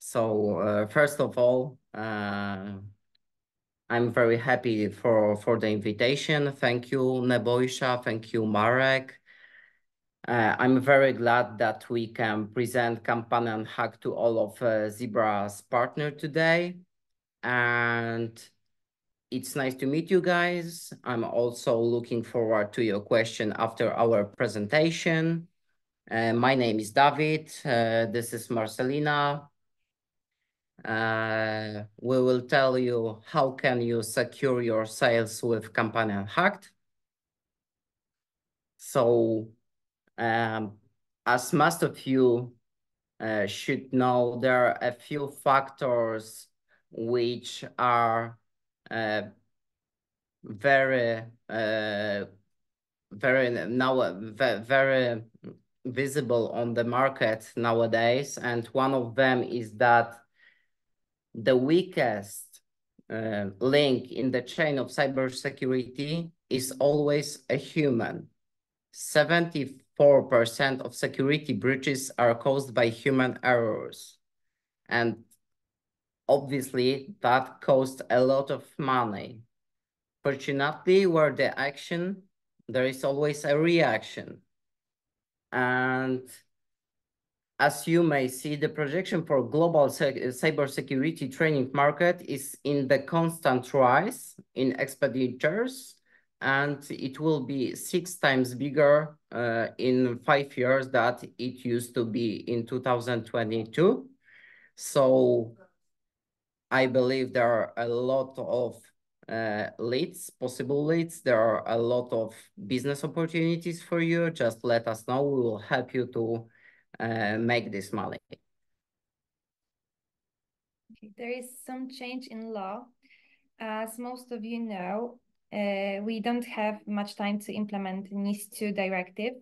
First of all, I'm very happy for the invitation. Thank you, Nebojša. Thank you, Marek. I'm very glad that we can present Kampany Unhacked to all of Zebra's partner today. And it's nice to meet you guys. I'm also looking forward to your question after our presentation. My name is David. This is Marcelina. We will tell you how can you secure your sales with Kampany Unhacked. As most of you should know, there are a few factors which are very visible on the market nowadays, and one of them is that the weakest link in the chain of cybersecurity is always a human. 74% of security breaches are caused by human errors. And obviously that costs a lot of money. Fortunately, where the action, there is always a reaction. And as you may see, the projection for global cybersecurity training market is in the constant rise in expenditures, and it will be 6 times bigger in 5 years that it used to be in 2022. So I believe there are a lot of possible leads. There are a lot of business opportunities for you. Just let us know. We will help you to make this money. There is some change in law. As most of you know, we don't have much time to implement NIS2 directive.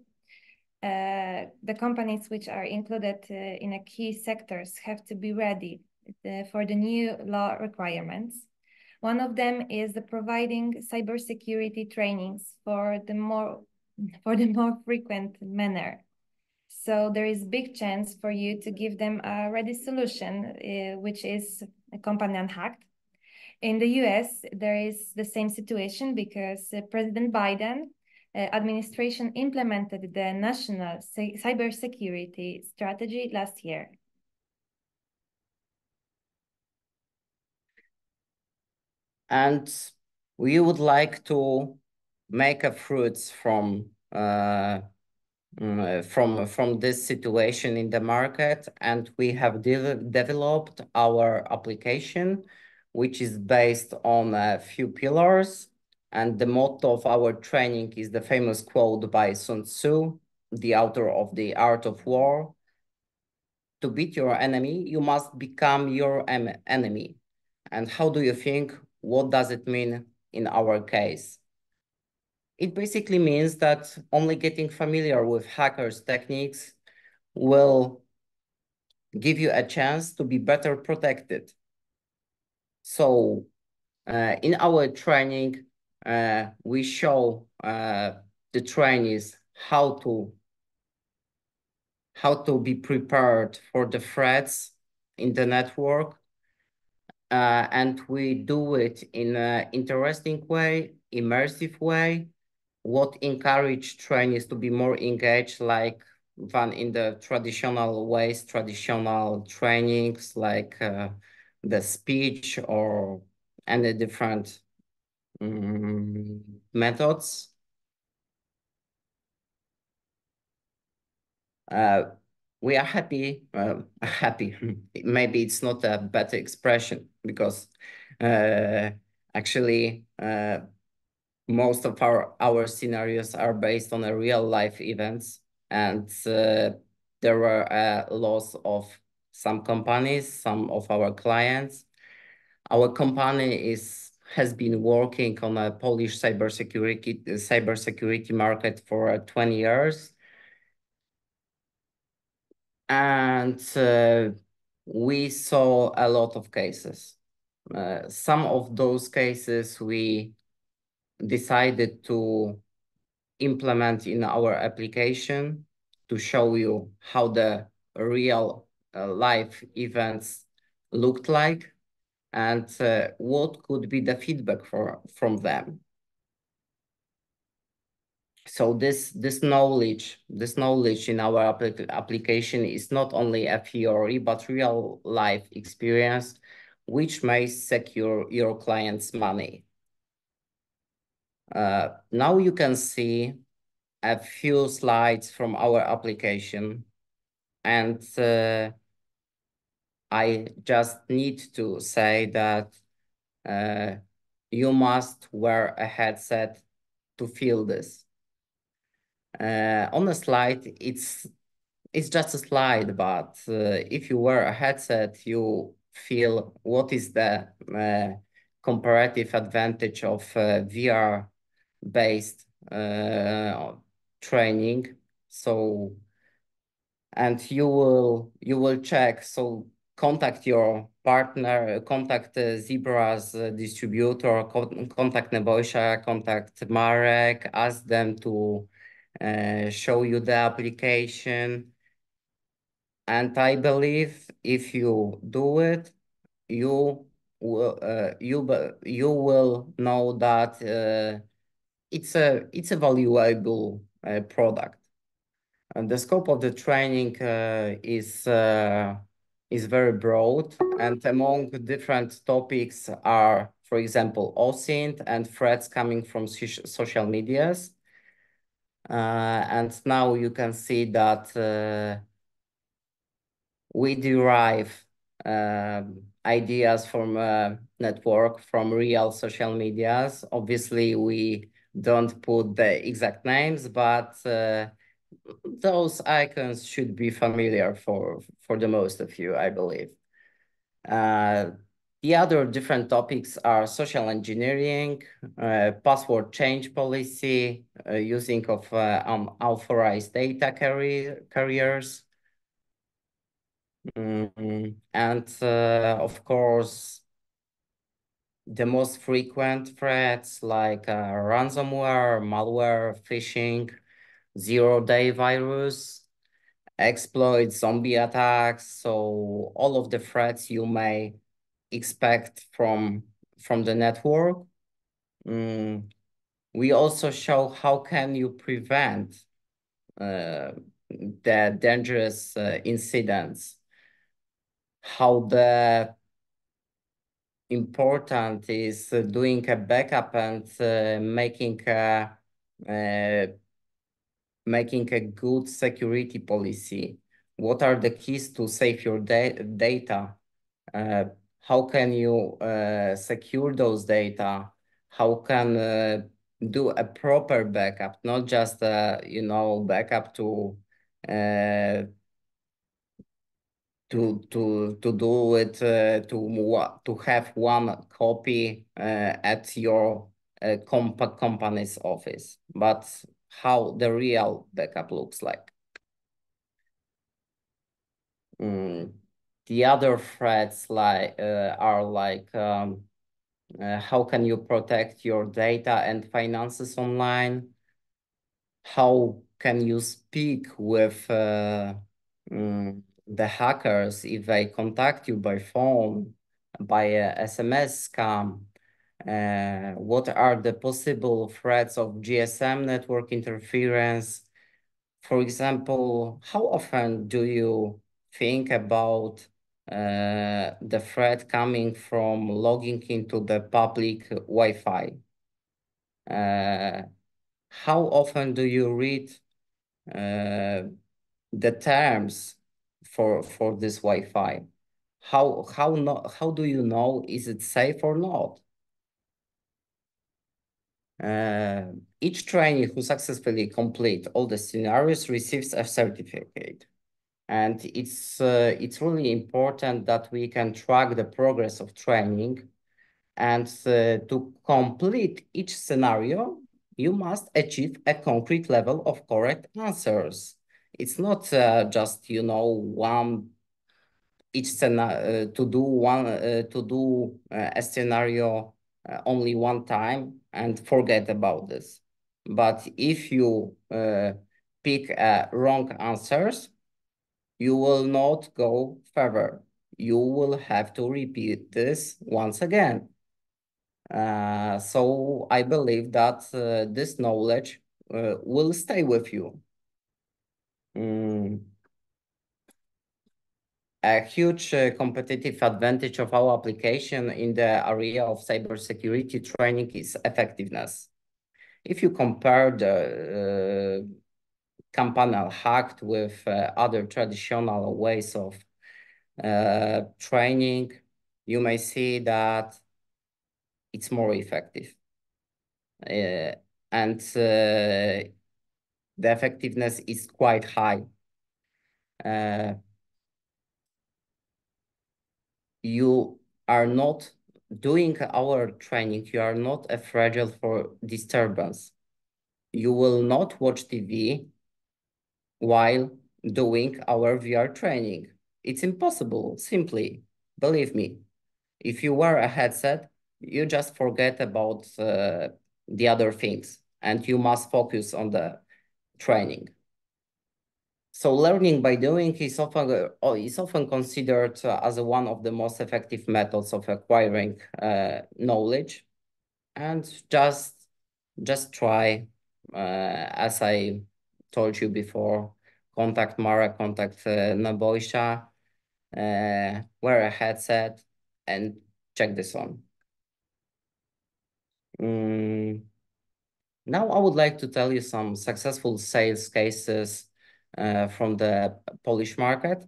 The companies which are included in a key sectors have to be ready for the new law requirements. One of them is the providing cybersecurity trainings for the more frequent manner. So there is big chance for you to give them a ready solution, which is a Kampany Unhacked. In the US, there is the same situation because President Biden administration implemented the national cybersecurity strategy last year. And we would like to make a fruits from this situation in the market, and we have developed our application, which is based on a few pillars. And the motto of our training is the famous quote by Sun Tzu, the author of The Art of War. To beat your enemy, you must become your enemy. And how do you think, what does it mean in our case? It basically means that only getting familiar with hackers' techniques will give you a chance to be better protected. So in our training, we show the trainees how to be prepared for the threats in the network. And we do it in an interesting way, immersive way, what encourage trainees to be more engaged than in the traditional ways, traditional trainings like the speech or any different methods. We are happy, maybe it's not a better expression because actually most of our scenarios are based on a real life events, and there were a loss of some companies, some of our clients. Our company has been working on a Polish cybersecurity market for 20 years. And we saw a lot of cases. Some of those cases we decided to implement in our application to show you how the real life events looked like, and what could be the feedback from them. So this knowledge in our application is not only a theory but real life experience, which may secure your client's money. Now you can see a few slides from our application, and I just need to say that you must wear a headset to feel this. On the slide, it's just a slide, but if you wear a headset, you feel what is the comparative advantage of VR-based training. So, and you will check. So contact your partner, contact Zebra's distributor, contact Nebojsa, contact Marek, ask them to show you the application. And I believe if you do it, you you will know that it's a valuable product. And the scope of the training is very broad, and among different topics are, for example, OSINT and threats coming from social medias. And now you can see that we derive ideas from network, from real social medias. Obviously, we don't put the exact names, but those icons should be familiar for the most of you, I believe. The other different topics are social engineering, password change policy, using of unauthorized data carriers, and of course, the most frequent threats like ransomware, malware, phishing, zero-day virus, exploits, zombie attacks. So all of the threats you may expect from the network. We also show how can you prevent the dangerous incidents, how the important is doing a backup and making a good security policy. What are the keys to save your data? How can you secure those data? How can do a proper backup, not just backup to do it to have one copy at your company's office, but how the real backup looks like. The other threats are like how can you protect your data and finances online? How can you speak with the hackers if they contact you by phone, by a SMS scam? What are the possible threats of GSM network interference? For example, how often do you think about the threat coming from logging into the public Wi-Fi? How often do you read the terms for this Wi-Fi? How do you know is it safe or not? Each trainee who successfully complete all the scenarios receives a certificate. And it's really important that we can track the progress of training. And to complete each scenario, you must achieve a concrete level of correct answers. It's not just, one each scenario to do a scenario only one time and forget about this. But if you pick wrong answers, you will not go further. you will have to repeat this once again. So I believe that this knowledge will stay with you. Mm. A huge competitive advantage of our application in the area of cybersecurity training is effectiveness. If you compare the campaign Unhacked with other traditional ways of training, you may see that it's more effective. And the effectiveness is quite high. You are not doing our training, you are not fragile for disturbance. You will not watch TV while doing our VR training. It's impossible, simply. Believe me. If you wear a headset, you just forget about the other things and you must focus on the training. So learning by doing is often considered as one of the most effective methods of acquiring knowledge. And just try, as I told you before, contact Mara, contact Naboisha, wear a headset, and check this on. Now I would like to tell you some successful sales cases from the Polish market.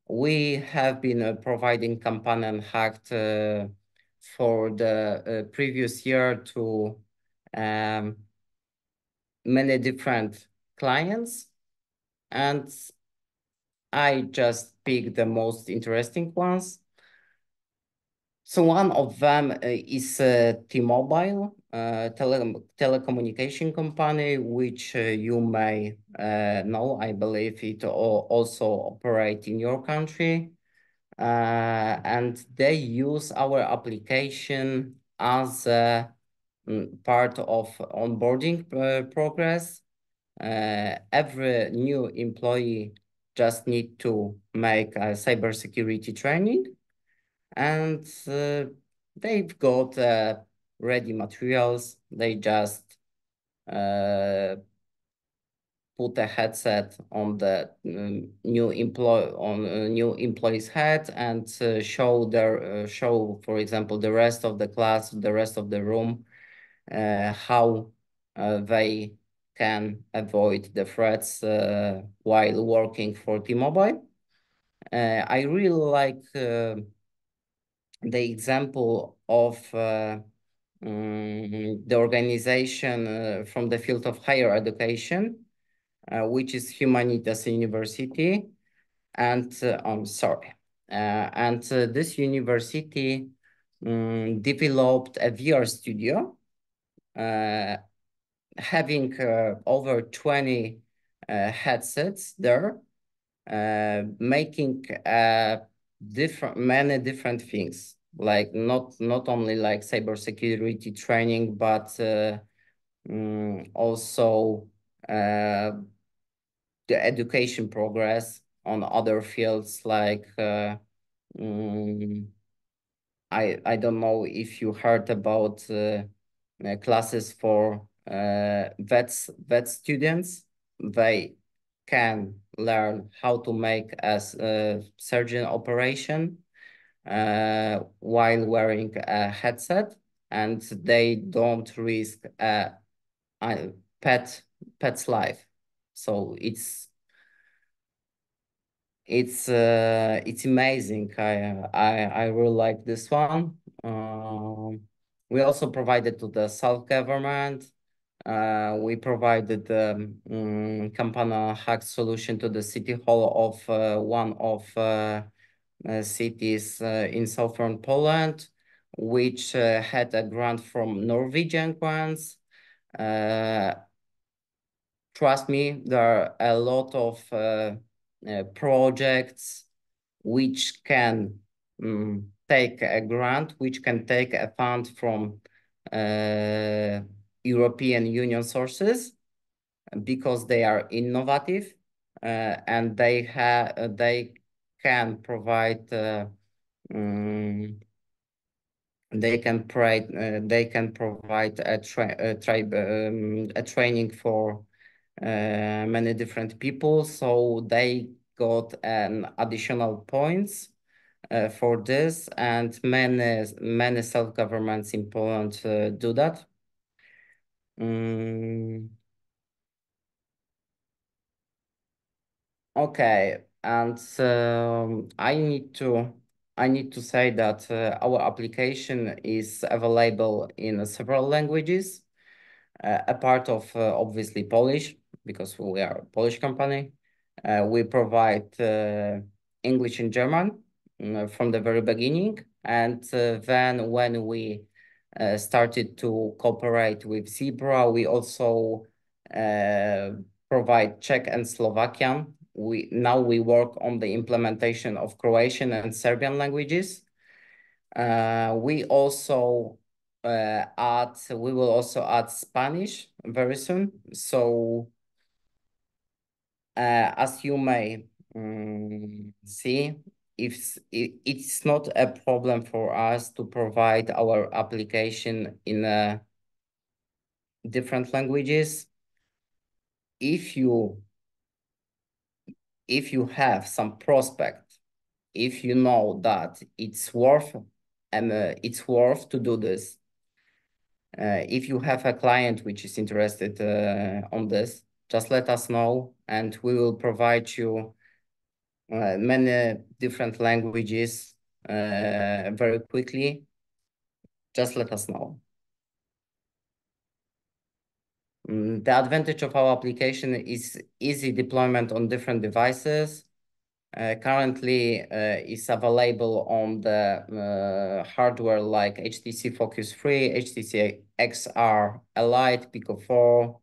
We have been providing Companion Hacked for the previous year to many different clients, and I just picked the most interesting ones. So one of them is T-Mobile, telecommunication company, which you may know. I believe it also operate in your country. And they use our application as a part of onboarding progress. Every new employee just need to make a cybersecurity training, and they've got ready materials. They just put a headset on the new employee's head and show, for example, the rest of the class, the rest of the room, how they can avoid the threats while working for T-Mobile. I really like the example of the organization from the field of higher education, which is Humanitas University. And I'm sorry. And this university developed a VR studio, having over 20 headsets there, making many different things, like not only like cybersecurity training, but also the education progress on other fields like I don't know if you heard about classes for vet students. They can learn how to make a surgeon operation while wearing a headset, and they don't risk a pet's life. So it's amazing. I really like this one. We also provided to the self-government. We provided the Campana hack solution to the city hall of one of cities in southern Poland, which had a grant from Norwegian grants. Trust me, there are a lot of projects which can take a grant, which can take a fund from European Union sources, because they are innovative and they can provide they can provide a training for many different people, so they got an additional points for this, and many self-governments in Poland do that. Okay, and I need to say that our application is available in several languages, a part of obviously Polish, because we are a Polish company. We provide English and German from the very beginning, and then when we started to cooperate with Zebra, we also provide Czech and Slovakian. We work on the implementation of Croatian and Serbian languages. We will also add Spanish very soon. So as you may see, it's not a problem for us to provide our application in different languages. If you have some prospect, if you know that it's worth to do this, if you have a client which is interested on this, just let us know, and we will provide you many different languages very quickly. Just let us know. The advantage of our application is easy deployment on different devices. Currently, is available on the hardware like HTC Focus 3, HTC XR Elite, Pico 4,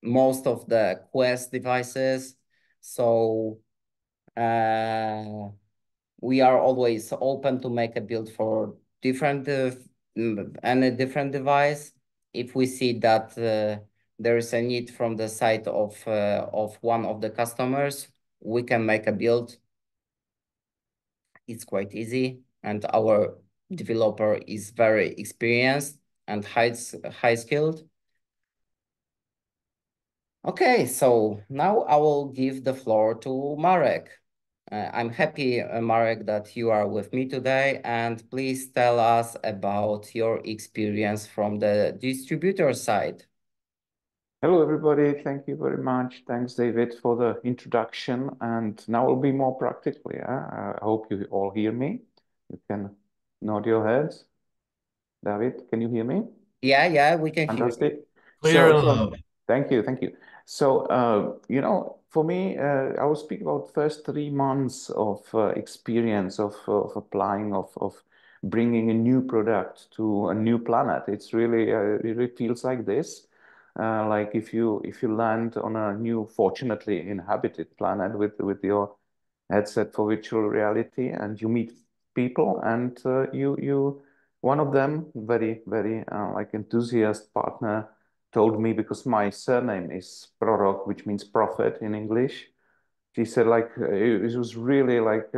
most of the Quest devices. So we are always open to make a build for different any different device. If we see that there is a need from the side of one of the customers, we can make a build. It's quite easy, and our developer is very experienced and high skilled. Okay, so now I will give the floor to Marek. I'm happy, Marek, that you are with me today, and please tell us about your experience from the distributor side. Hello, everybody. Thank you very much. Thanks, David, for the introduction. And now we'll be more practical. Yeah, I hope you all hear me. You can nod your heads. David, can you hear me? Yeah, we can hear you. Fantastic. Clear and So, loud. thank you, thank you. So, for me, I will speak about first 3 months of experience of applying of bringing a new product to a new planet. It's really it really feels like this. Like if you land on a new, fortunately inhabited planet with your headset for virtual reality, and you meet people, and you one of them, very like enthusiast partner, told me, because my surname is Prorok, which means prophet in English. She said like it was really like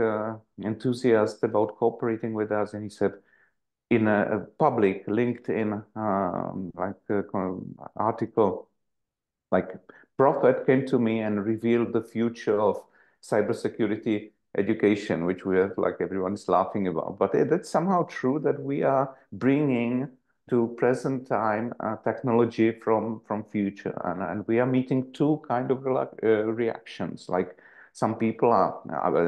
enthusiast about cooperating with us, and he said in a public LinkedIn article, like Prophet came to me and revealed the future of cybersecurity education, which we have, like everyone's laughing about. But that's somehow true, that we are bringing to present time technology from future, and we are meeting two kind of reactions. Like some people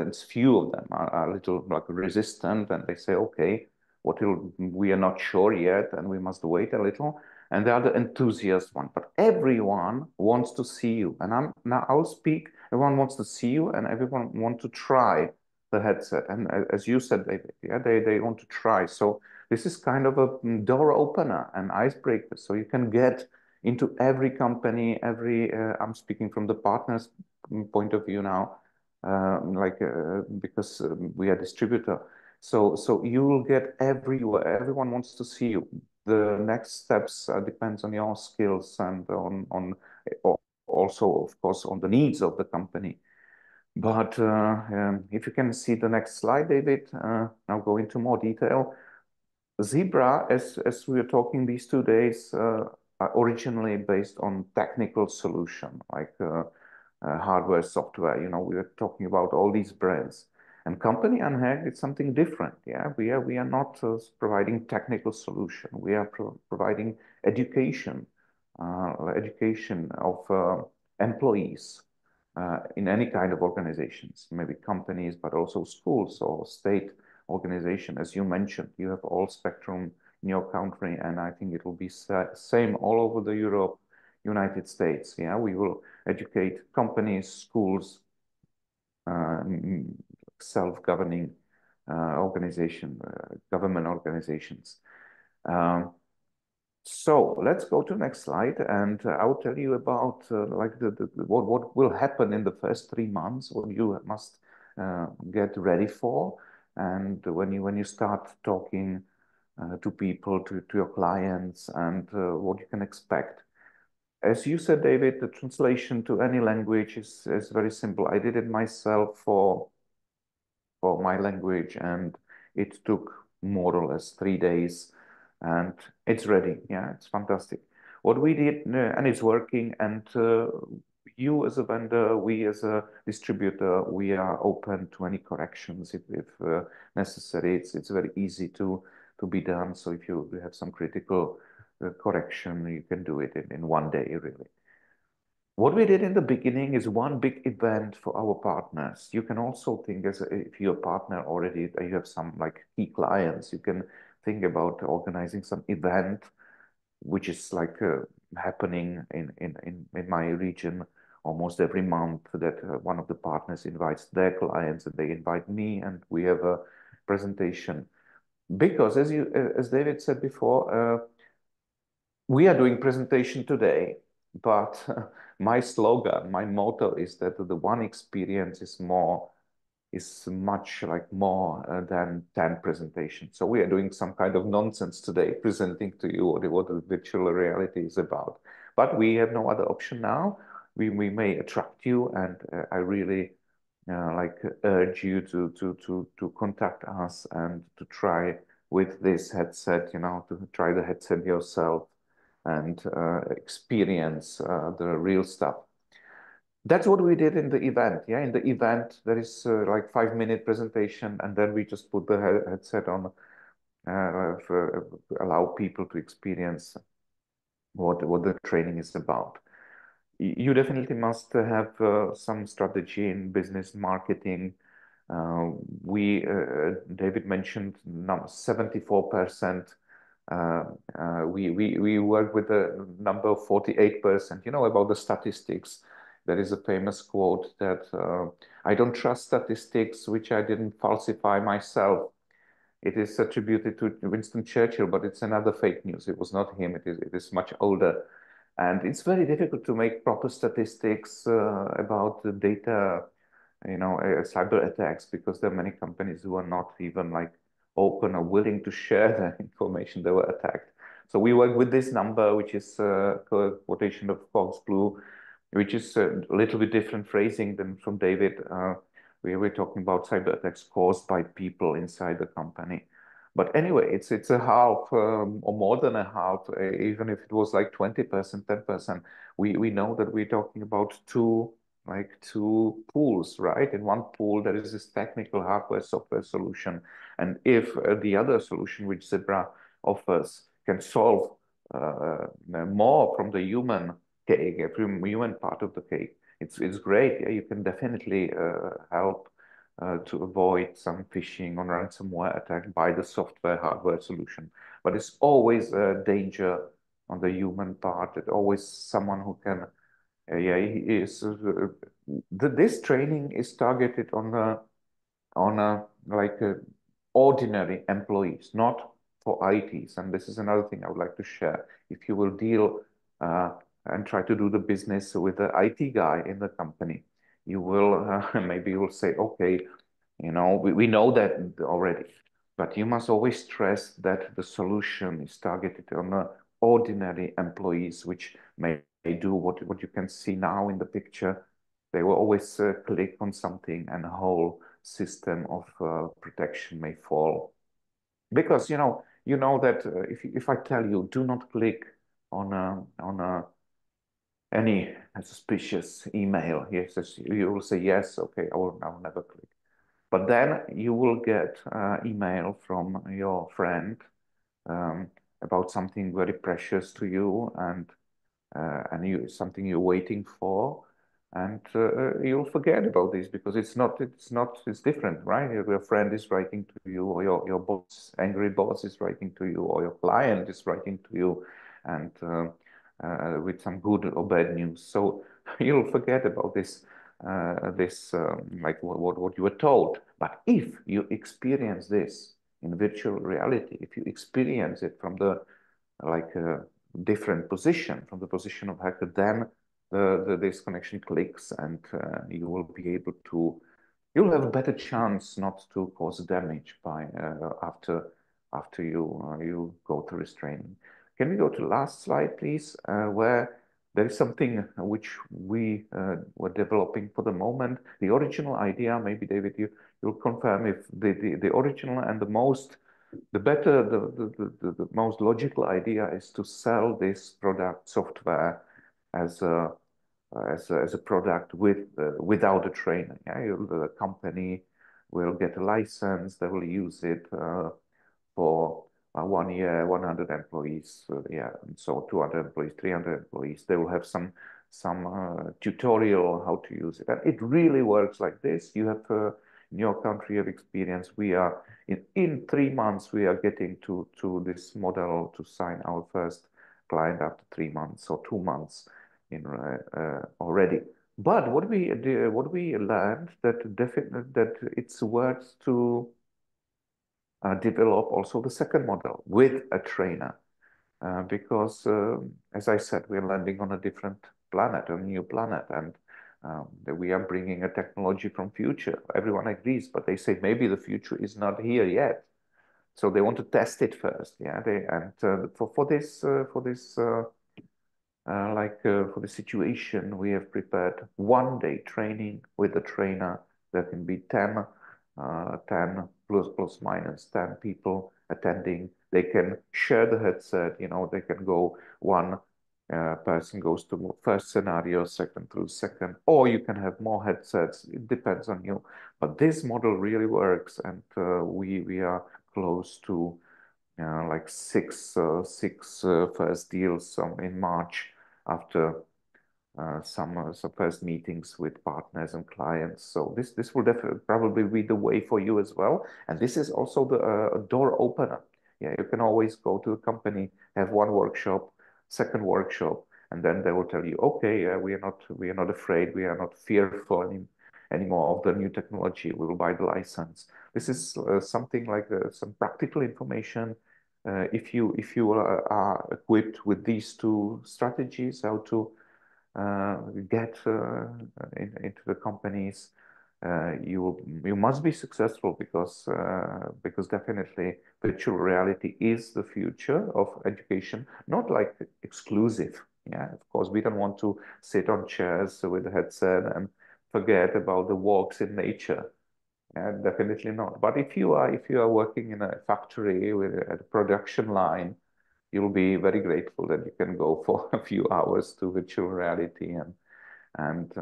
it's few of them are a little like resistant, and they say, okay, we are not sure yet, and we must wait a little. And the other enthusiast one. But everyone wants to see you. And I'll speak. Everyone wants to see you, and everyone wants to try the headset. And as you said, they want to try. So this is kind of a door opener, an icebreaker. So you can get into every company, I'm speaking from the partners point of view now, because we are distributor. So you will get everywhere. Everyone wants to see you. The next steps depends on your skills and on also, of course, on the needs of the company. But if you can see the next slide, David, now go into more detail. Zebra, as we are talking these 2 days, are originally based on technical solution, like hardware, software. We are talking about all these brands. And company Unhacked is something different. Yeah, we are not providing technical solution. We are providing education, education of employees in any kind of organizations, maybe companies, but also schools or state organization. As you mentioned, you have all spectrum in your country, and I think it will be same all over the Europe, United States. Yeah, we will educate companies, schools, self-governing organization, government organizations. So let's go to next slide, and I will tell you about like what will happen in the first 3 months, what you must get ready for, and when you start talking to people, to your clients, and what you can expect. As you said, David, the translation to any language is very simple. I did it myself for my language, and it took more or less 3 days, and it's ready. Yeah, it's fantastic. What we did, and it's working, and you as a vendor, we as a distributor, we are open to any corrections if necessary. It's very easy to be done. So if you have some critical correction, you can do it in one day, really. What we did in the beginning is one big event for our partners. You can also think, as if you're a partner already, you have some like key clients, you can think about organizing some event which is like happening in my region almost every month, that one of the partners invites their clients and they invite me, and we have a presentation. Because as David said before, we are doing presentation today, but my slogan, my motto is that the one experience is much like more than 10 presentations. So we are doing some kind of nonsense today, presenting to you what the virtual reality is about. But we have no other option now. We may attract you, and I really like urge you to contact us and to try with this headset, to try the headset yourself and experience the real stuff. That's what we did in the event. Yeah, in the event, there is like 5-minute presentation, and then we just put the headset on, allow people to experience what the training is about. You definitely must have some strategy in business marketing. David mentioned 74%. We work with the number of 48%. You know about the statistics. There is a famous quote that I don't trust statistics which I didn't falsify myself. It is attributed to Winston Churchill, but it's another fake news. It was not him. It is much older. And it's very difficult to make proper statistics about the data, cyber attacks, because there are many companies who are not even like open or willing to share the information they were attacked. So we work with this number, which is a quotation of Fox Blue, which is a little bit different phrasing than from David. We were talking about cyber attacks caused by people inside the company. But anyway, it's a half or more than a half, even if it was like 20%, 10%. We know that we're talking about two pools, right? In one pool, there is this technical hardware software solution. And if the other solution which Zebra offers can solve more from the human cake, from human part of the cake, it's great. Yeah, you can definitely help to avoid some phishing or ransomware attack by the software hardware solution. But it's always a danger on the human part. It's always someone who can, this training is targeted on ordinary employees, not for ITs. And this is another thing I would like to share. If you will deal and try to do the business with the IT guy in the company, you will maybe you will say, okay, we know that already, but you must always stress that the solution is targeted on ordinary employees, which may do what you can see now in the picture. They will always click on something, and a whole system of protection may fall. Because you know that if I tell you do not click on any suspicious email, yes, you will say yes, okay, I will never click. But then you will get email from your friend um, about something very precious to you, and something you're waiting for, and you'll forget about this because it's different, right? Your friend is writing to you, or your boss, angry boss is writing to you, or your client is writing to you, and with some good or bad news. So you'll forget about this like what you were told. But if you experience this in virtual reality, if you experience it from the like a different position, from the position of hacker, then this connection clicks, and you will be able to, you'll have a better chance not to cause damage by after you go through this training. Can we go to the last slide, please, where there is something which we were developing for the moment. The original idea, maybe David, you'll confirm if the original and the most logical idea is to sell this product software as a product without a trainer. Yeah, the company will get a license, they will use it for 1 year, 100 employees, yeah, and so 200 employees, 300 employees. They will have some tutorial how to use it, and it really works like this. You have in your country of experience. We are in 3 months. We are getting to this model to sign our first client after 3 months or 2 months in already. But what we learned that it's worth to develop also the second model with a trainer, because as I said, we're landing on a different planet, a new planet, and we are bringing a technology from future. Everyone agrees, but they say maybe the future is not here yet, so they want to test it first. Yeah, for this for the situation, we have prepared 1 day training with a trainer. There can be 10 plus minus 10 people attending. They can share the headset, they can go one person goes to first scenario, second through second, or you can have more headsets. It depends on you. But this model really works, and we are close to like six first deals in March after some first meetings with partners and clients. So this will definitely probably be the way for you as well. And this is also the door opener. Yeah, you can always go to a company, have one workshop, second workshop, and then they will tell you, okay, we are not afraid, we are not fearful anymore of the new technology. We will buy the license. This is something like some practical information. If you are equipped with these two strategies, how to get into the companies, you must be successful, because definitely virtual reality is the future of education, not like exclusive. Yeah, of course, we don't want to sit on chairs with a headset and forget about the walks in nature. Yeah, definitely not. But if you are working in a factory with a production line, you'll be very grateful that you can go for a few hours to virtual reality and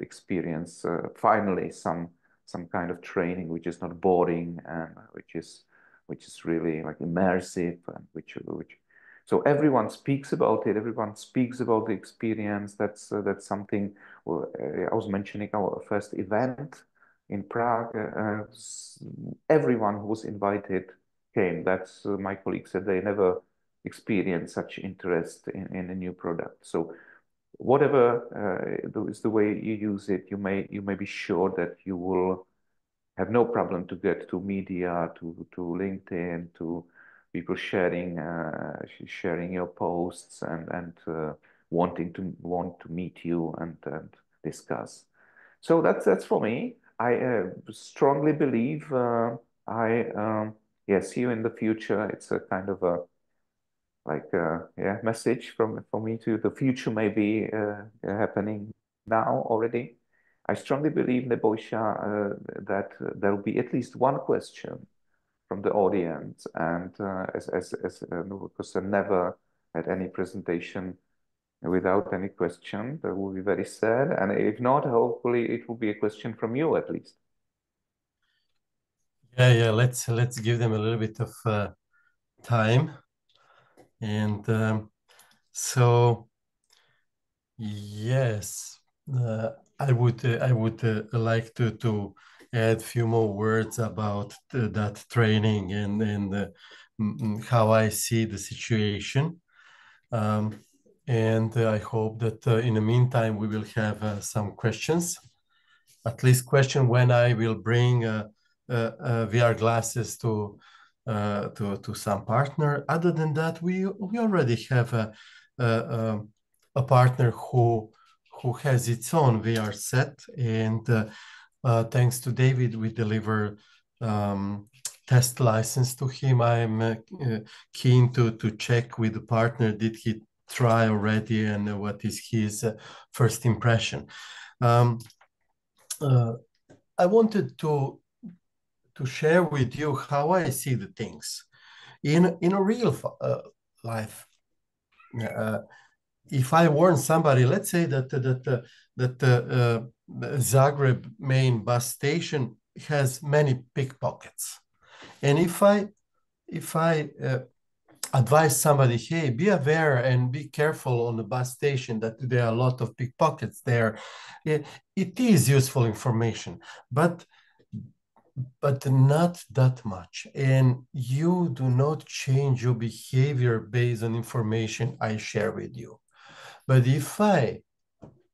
experience finally some kind of training which is not boring, and which is really like immersive, and which so everyone speaks about it. Everyone speaks about the experience. That's something. I was mentioning our first event in Prague. Everyone who was invited came. That's my colleague said they never experienced such interest in a new product. So whatever is the way you use it, you may be sure that you will have no problem to get to media, to LinkedIn, to people sharing your posts, and want to meet you and discuss. So that's for me. I strongly believe I yeah, see you in the future. It's a kind of a like message from me to the future, may be happening now already. I strongly believe, Nebojša, that there will be at least one question from the audience, and because I never had any presentation without any question, that will be very sad. And if not, hopefully it will be a question from you at least. Yeah. Let's give them a little bit of time, and so yes, I would like to add a few more words about that training and how I see the situation. And I hope that in the meantime we will have some questions, at least question when I will bring VR glasses to some partner. Other than that, we already have a partner who has its own VR set, and thanks to David, we deliver test license to him. I'm keen to check with the partner, did he try already, and what is his first impression. I wanted to share with you how I see the things in a real life. If I warn somebody, let's say that Zagreb main bus station has many pickpockets, and if I advise somebody, hey, be aware and be careful on the bus station that there are a lot of pickpockets there, it is useful information, but not that much. And you do not change your behavior based on information I share with you. But if I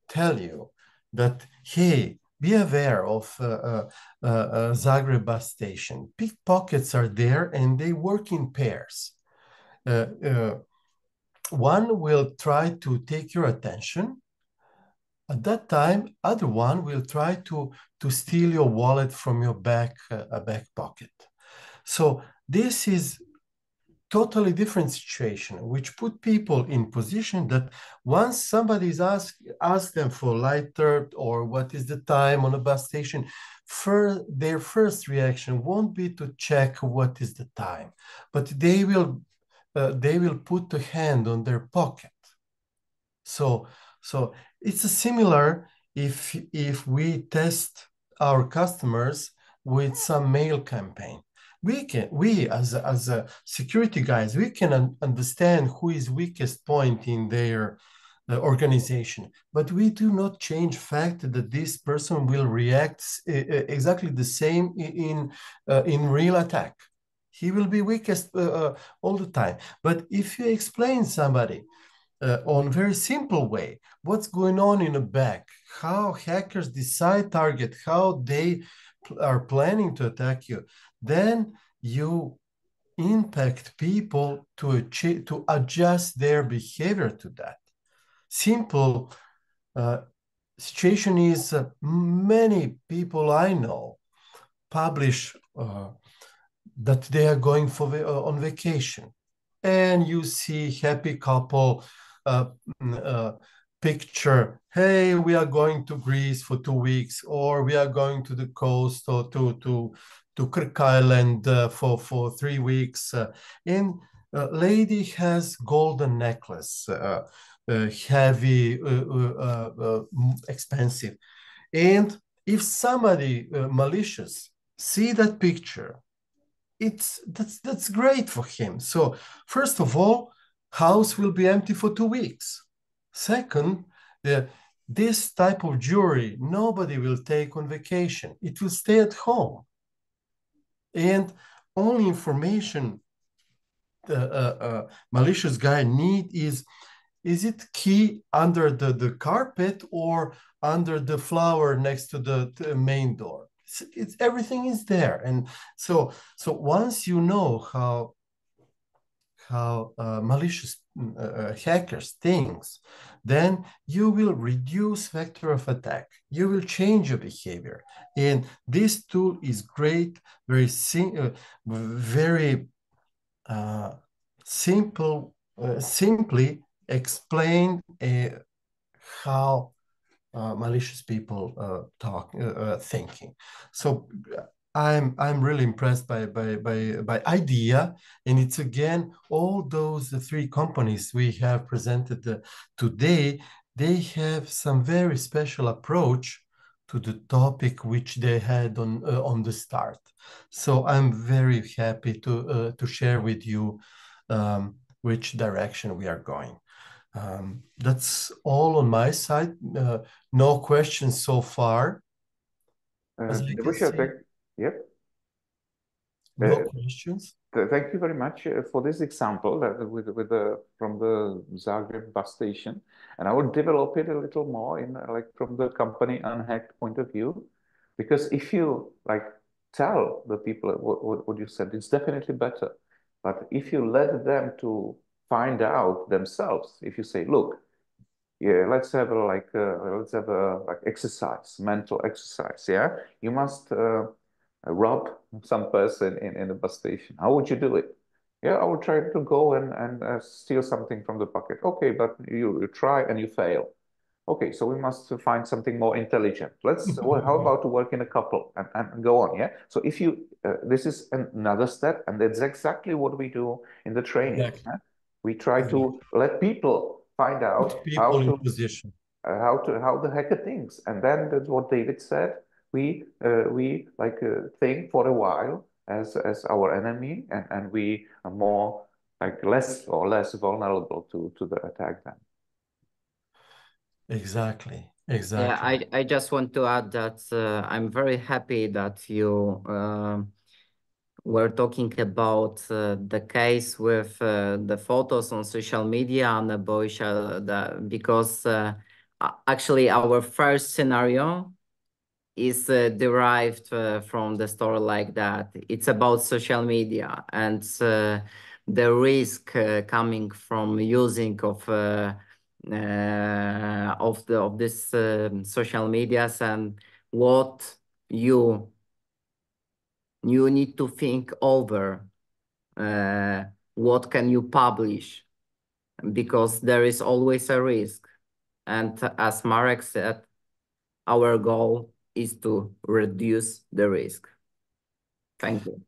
tell you that, hey, be aware of Zagreb bus station, pickpockets are there and they work in pairs. One will try to take your attention. At that time, other one will try to steal your wallet from your back pocket. So this is totally different situation, which put people in position that once somebody is ask them for lighter or what is the time on a bus station, their first reaction won't be to check what is the time, but they will put the hand on their pocket. So it's similar if we test our customers with some mail campaign. We as a security guys, we can understand who is weakest point in their organization, but we do not change fact that this person will react exactly the same in real attack. He will be weakest all the time. But if you explain somebody on a very simple way what's going on in the back, how hackers decide target, how they are planning to attack you, then you impact people to adjust their behavior to that. Simple situation is many people I know publish that they are going on vacation, and you see happy couple picture, hey, we are going to Greece for 2 weeks, or we are going to the coast, or to Kirk Island for 3 weeks, and lady has golden necklace, heavy, expensive, and if somebody malicious see that picture, that's great for him. So first of all, house will be empty for 2 weeks. Second, this type of jewelry nobody will take on vacation. It will stay at home. And only information the malicious guy need is it key under the carpet or under the flower next to the main door? It's everything is there. And so once you know how malicious hackers thinks, then you will reduce vector of attack. You will change your behavior. And this tool is great, very simply explain how malicious people thinking. So I'm really impressed by idea, and it's again all those three companies we have presented today. They have some very special approach to the topic which they had on the start. So I'm very happy to share with you which direction we are going. That's all on my side. No questions so far. As I can see, Yep. no questions. Thank you very much for this example from the Zagreb bus station, and I will develop it a little more in like from the company Unhacked point of view, because if you like tell the people what you said, it's definitely better. But if you let them to find out themselves, if you say, look, yeah, let's have a like exercise, mental exercise. Yeah, you must rob some person in a bus station. How would you do it? Yeah, I would try to go and steal something from the pocket. Okay, but you try and you fail. Okay, so we must find something more intelligent. Well, how about to work in a couple and go on, yeah? So if you, this is another step, and that's exactly what we do in the training. Exactly. Yeah? We try to let people find out Put people in position. How the hacker thinks, and then that's what David said. We like think for a while as our enemy, and we are more like less vulnerable to the attack then. Exactly. Yeah, Exactly. I just want to add that I'm very happy that you were talking about the case with the photos on social media and the boy because actually our first scenario is derived from the story like that. It's about social media and the risk coming from using of this social medias, and what you need to think over what can you publish, because there is always a risk. And as Marek said, our goal is to reduce the risk. Thank you.